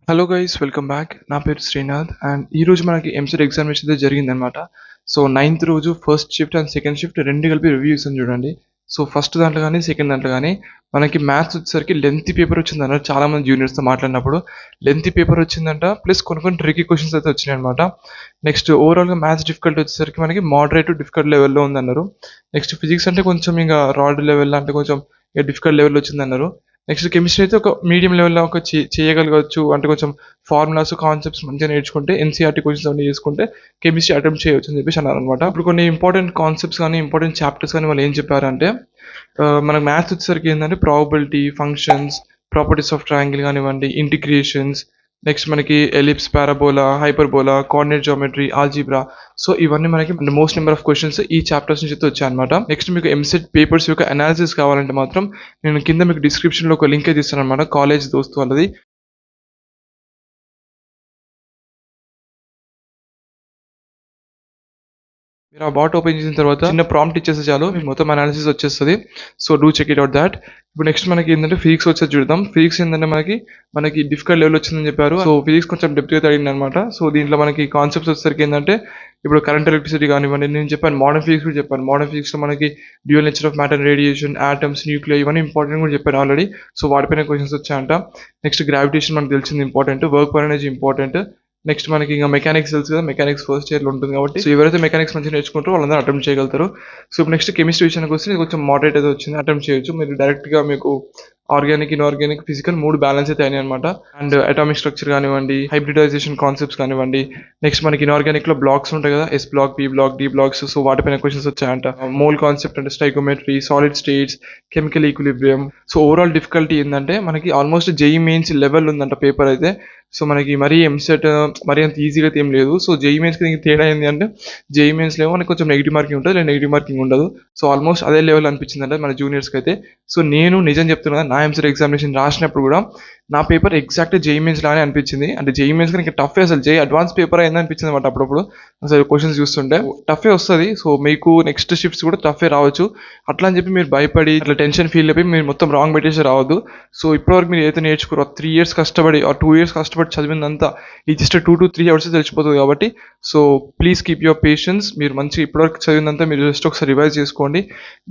Hello guys, welcome back. నా పేరు Srinath and ఈ రోజు మనకి ఎంసెట్ ఎగ్జామినేషన్ అయితే జరిగిందనమాట. సో నైన్త్ రోజు first shift and second shift రెండు కలిపి రివ్యూ ఇస్తాను చూడండి. సో ఫస్ట్ దాంట్లో కానీ సెకండ్ దాంట్లో కానీ మనకి మ్యాథ్స్ వచ్చేసరికి లెంతీ పేపర్ వచ్చిందన్న చాలా మంది జూనియర్స్తో మాట్లాడినప్పుడు. లెంతీ పేపర్ వచ్చిందంట, ప్లస్ కొన్ని ట్రికీ క్వశ్చన్స్ అయితే వచ్చినాయి అనమాట. నెక్స్ట్ ఓవరాల్గా మ్యాథ్స్ డిఫికల్ట్ వచ్చేసరికి మనకి మోడరేట్ డిఫికల్ట్ లెవెల్లో ఉందన్నారు. నెక్స్ట్ ఫిజిక్స్ అంటే కొంచెం ఇంకా రాడ్ లెవెల్ అంటే కొంచెం డిఫికల్ట్ లెవెల్ వచ్చిందన్నారు. నెక్స్ట్ కెమిస్ట్రీ అయితే ఒక మీడియం లెవెల్లో ఒక చేయగలగవచ్చు, అంటే కొంచెం ఫార్ములాస్ కాన్సెప్ట్స్ మంచిగా నేర్చుకుంటే ఎన్సీఆర్టీ క్వశ్చన్స్ అన్ని చేసుకుంటే కెమిస్ట్రీ అటెంప్ట్ చేయవచ్చు అని చెప్పేసి అన్నారు అనమాట. ఇప్పుడు కొన్ని ఇంపార్టెంట్ కాన్సెప్ట్స్ కానీ ఇంపార్టెంట్ చాప్టర్స్ కానీ వాళ్ళు ఏం చెప్పారంటే, మనకు మ్యాథ్స్ వచ్చేసరికి ఏంటంటే probability, functions, properties of triangle కానివ్వండి, ఇంటిగ్రేషన్స్, నెక్స్ట్ మనకి ellipse, parabola, hyperbola, coordinate geometry, algebra. So ఇవన్నీ మనకి మోస్ట్ నెంబర్ ఆఫ్ క్వశ్చన్స్ ఈ చాప్టర్స్ నుంచి వచ్చాయన్నమాట. నెక్స్ట్ మీకు ఎంసెట్ పేపర్స్ యొక్క అనాలిసిస్ కావాలంటే మాత్రం నేను కింద మీకు డిస్క్రిప్షన్లో ఒక లింక్ అయితే ఇస్తాను అనమాట, కాలేజ్ దోస్తు వాళ్ళది. మీరు ఆ బాట్ ఓపెన్ చేసిన తర్వాత చిన్న ప్రాంప్ట్ ఇచ్చేస్తే చాలు మీకు మొత్తం అనాలిసిస్ వచ్చేస్తుంది. So do check it out that. ఇప్పుడు నెక్స్ట్ మనకి ఏంటంటే ఫిజిక్స్ వచ్చేది చూద్దాం. ఫిజిక్స్ ఏంటంటే మనకి డిఫికల్ట్ లెవెల్ వచ్చిందని చెప్పారు. సో ఫిజిక్స్ కొంచెం డెప్త్గా అడిగింది అనమాట. సో దీంట్లో మనకి కాన్సెప్ట్స్ వచ్చేసరికి ఏంటంటే, ఇప్పుడు కరెంట్ ఎలక్ట్రిసిటీ కానివ్వండి, నేను చెప్పాను మోడర్న్ ఫిజిక్స్ కూడా చెప్పాను. మోడర్న్ ఫిజిక్స్లో మనకి dual nature of matter, radiation, atoms, nuclear, ఇవన్నీ ఇంపార్టెంట్ కూడా చెప్పాను ఆల్రెడీ. సో వాటిపైన క్వశ్చన్స్ వచ్చాయంట. నెక్స్ట్ గ్రావిటేషన్ మనకు తెలిసింది important, work per energy important. Next మనకి ఇంకా మెకానిక్స్ తెలుసు కదా, మెకానిక్స్ ఫస్ట్ ఇయర్లో ఉంటుంది కాబట్టి సో ఎవరైతే మెకానిక్స్ మంచిగా నేర్చుకుంటారో వాళ్ళందరూ అటెంప్ట్ చేయగలుగుతారు. సో ఇప్పుడు నెక్స్ట్ కెమిస్ట్రీ విషయానికి వస్తే కొంచెం మోడరేట్ అయితే వచ్చింది, అటెంప్ట్ చేయొచ్చు. మీరు డైరెక్ట్గా మీకు ఆర్గానిక్, ఇన్ఆర్గానిక్, ఫిజికల్ మూడు బ్యాలెన్స్ అయితే అయినాయి అనమాట. అండ్ అటామిక్ స్ట్రక్చర్ కానివ్వండి, హైబ్రిడైజేషన్ కాన్సెప్ట్స్ కానివ్వండి, నెక్స్ట్ మనకి ఇన్ఆర్గానిక్ లో బ్లాక్స్ ఉంటాయి కదా, S block, P block, D blocks. So వాటిపైన క్వశ్చన్స్ వచ్చాయంట. మోల్ కాన్సెప్ట్ అంటే stoichiometry, solid states, chemical equilibrium. So overall difficulty ఏంటంటే మనకి ఆల్మోస్ట్ జేఈ మెయిన్స్ లెవెల్ ఉందంట పేపర్ అయితే. సో మనకి మరీ ఎంసెట్ మరీ అంత ఈజీగా అయితే ఏం లేదు. సో జేఈ మెయిన్స్కి దీనికి తేడా ఏంటి అంటే, జేఈ మెయిన్స్లో ఏమో మనకి కొంచెం నెగిటివ్ మార్కింగ్ ఉంటుంది, లేదా నెగిటివ్ మార్కింగ్ ఉండదు. సో ఆల్మోస్ట్ అదే లెవెల్ అనిపించింది అంటే మన జూనియర్స్కి అయితే. సో నేను నిజం చెప్తున్నా, నా ఎంసెట్ ఎగ్జామినేషన్ రాసినప్పుడు కూడా నా పేపర్ ఎగ్జాక్ట్ జేఈ మెయిన్స్ లానే అనిపించింది. అంటే జేఈ మెయిన్స్ ఇంకా టఫ్, అసలు జేఈ అడ్వాన్స్ పేపర్ అయింది అనిపించింది అనమాట అప్పుడప్పుడు. అసలు క్వశ్చన్స్ చూస్తుంటే టఫే వస్తుంది. సో మీకు నెక్స్ట్ షిఫ్ట్స్ కూడా టఫే రావచ్చు. అట్లా అని చెప్పి మీరు భయపడి అట్లా టెన్షన్ ఫీల్ అయిపోయి మీరు మొత్తం రాంగ్ పెట్టేసి రావద్దు. సో ఇప్పటివరకు మీరు ఏదైతే నేర్చుకోరో 3 years కష్టపడి 2 years కష్టపడి చదివిందంతా ఈ జస్ట్ 2 to 3 hours తెలిసిపోతుంది కాబట్టి, so please keep your patience. మీరు మంచిగా ఇప్పటివరకు చదివిందంతా మీరు జస్ట్ ఒకసారి రివైజ్ చేసుకోండి.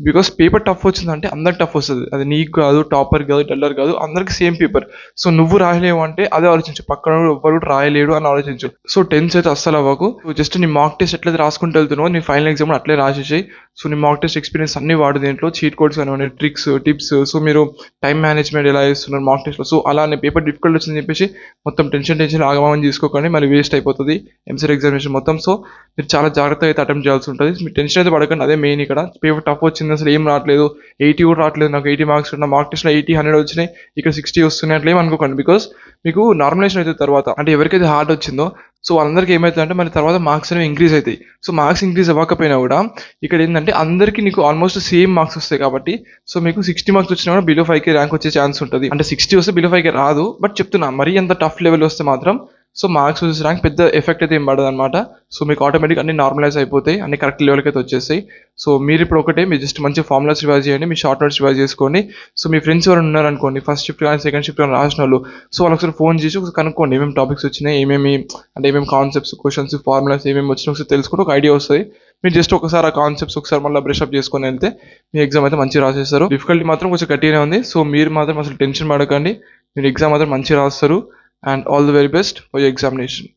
బికాస్ పేపర్ టఫ్ వచ్చిందంటే అందరికి టఫ్ వస్తుంది. అది నీకు కాదు, టాపర్ కాదు, డల్లర్ కాదు, అందరికి సేమ్ పేపర్. సో నువ్వు రాయలేవు అంటే అదే ఆలోచించు, పక్కన ఎవ్వరు రాయలేడు అని ఆలోచించు. సో టెన్స్ అయితే అస్సలు అవ్వకు. జస్ట్ నీ మాక్ టెస్ట్ ఎట్లయితే రాసుకుంటూ వెళ్తున్నావు, నీ ఫైనల్ ఎగ్జామ్ అట్లే రాసేసాయి. సో నీ మాక్ టెస్ట్ ఎక్స్పీరియన్స్ అన్ని వాడు దీంట్లో, చీట్ కోడ్స్ కానివ్వండి, ట్రిక్స్, టిప్స్. సో మీరు టైం మేనేజ్మెంట్ ఎలా చేస్తున్నారు మాక్ టెస్ట్లో. సో అలానే పేపర్ డిఫికల్ట్ వచ్చిందని చెప్పేసి మొత్తం టెన్షన్ ఆగమని తీసుకోకండి, మళ్ళీ వేస్ట్ అయిపోతుంది ఎంసెట్ ఎగ్జామినేషన్ మొత్తం. సో మీరు చాలా జాగ్రత్తగా అయితే అటెంప్ట్ చేయాల్సి ఉంటుంది. మీరు టెన్షన్ అయితే పడకండి, అదే మెయిన్. ఇక్కడ పేపర్ టఫ్ వచ్చింది, అసలు ఏం రావట్లేదు, 80 కూడా రావట్లేదు, నాకు 80 మార్క్స్ ఉన్న మాక్ టెస్ట్లో 80, 100 వచ్చినాయి, ఇక్కడ 60 వస్తున్నాయి అట్లా ఏం అనుకోకండి. బికాస్ మీకు నార్మలైజేషన్ అయితే తర్వాత, అంటే ఎవరికైతే హార్డ్ వచ్చిందో సో వాళ్ళందరికీ ఏమవుతుందంటే మళ్ళీ తర్వాత మార్క్స్ అనేవి ఇంక్రీజ్ అవుతాయి. సో మార్క్స్ ఇంక్రీజ్ అవ్వకపోయినా కూడా ఇక్కడ ఏంటంటే అందరికీ నీకు ఆల్మోస్ట్ సేమ్ మార్క్స్ వస్తాయి కాబట్టి, సో మీకు 60 మార్క్స్ వచ్చినా కూడా బిలో 5K ర్యాంక్ వచ్చే ఛాన్స్ ఉంటుంది. అంటే 60 వస్తే బిలో 5K రాదు, బట్ చెప్తున్నా మరీ అంత టఫ్ లెవెల్ వస్తే మాత్రం సో మార్క్స్ వచ్చే ర్యాంక్ పెద్ద ఎఫెక్ట్ అయితే ఏం పడదు అనమాట. సో మీకు ఆటోమేటిక్ అన్ని నార్మలైజ్ అయిపోతాయి, అన్ని కరెక్ట్ లెవెల్కి అయితే వచ్చేస్తాయి. సో మీరు ఇప్పుడు ఒకటే, మీరు జస్ట్ మంచి ఫార్ములాస్ రివైజ్ చేయండి, మీ షార్ట్ నోట్స్ రివైజ్ చేసుకోండి. సో మీ ఫ్రెండ్స్ ఎవరైనా ఉన్నారనుకోండి, ఫస్ట్ షిఫ్ట్ కానీ సెకండ్ షిఫ్ట్ కానీ రాసిన వాళ్ళు, సో వాళ్ళకి ఒకసారి ఫోన్ చేసి ఒకసారి కనుక్కోండి ఏమేమి టాపిక్స్ వచ్చినాయి, ఏమేమి కాన్సెప్ట్స్, క్వశ్చన్స్, ఫార్ములాస్ ఏమేమి వచ్చినా ఒకసారి తెలుసుకుంటే ఒక ఐడియా వస్తుంది. మీరు జస్ట్ ఒకసారి ఆ కాన్సెప్ట్స్ ఒకసారి మళ్ళీ బ్రష్అప్ చేసుకొని వెళ్తే మీ ఎగ్జామ్ అయితే మంచిగా రాసేస్తారు. డిఫికల్టీ మాత్రం కొంచెం గట్టిగానే ఉంది. సో మీరు మాత్రం అసలు టెన్షన్ పడకండి, మీరు ఎగ్జామ్ మాత్రం మంచిగా రాస్తారు. And all the very best for your examination.